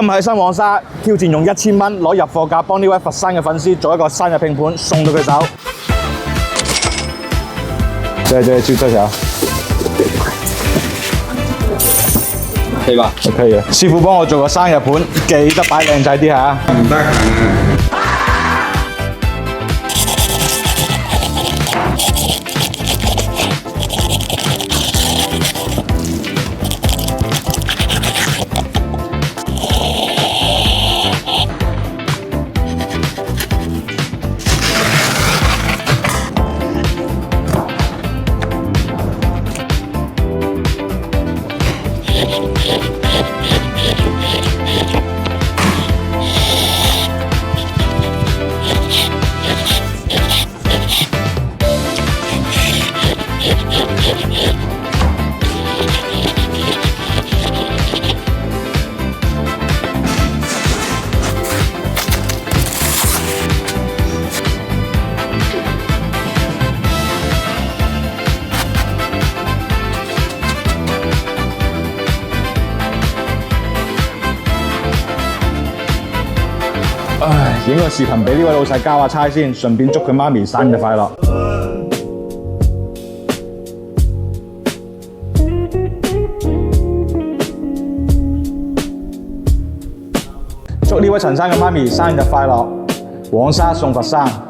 今日喺新黃沙挑戰用1000蚊攞入貨價幫呢位佛山嘅粉絲做一個生日拼盤送到佢手。這就這條。可以吧？可以嘅。師傅幫我做個生日盤，記得擺靚仔啲嚇。唔得閒啊！影個視頻俾呢位老細交下差先，順便祝佢媽咪生日快樂。祝呢位陳生嘅媽咪生日快樂，黃沙送佛山。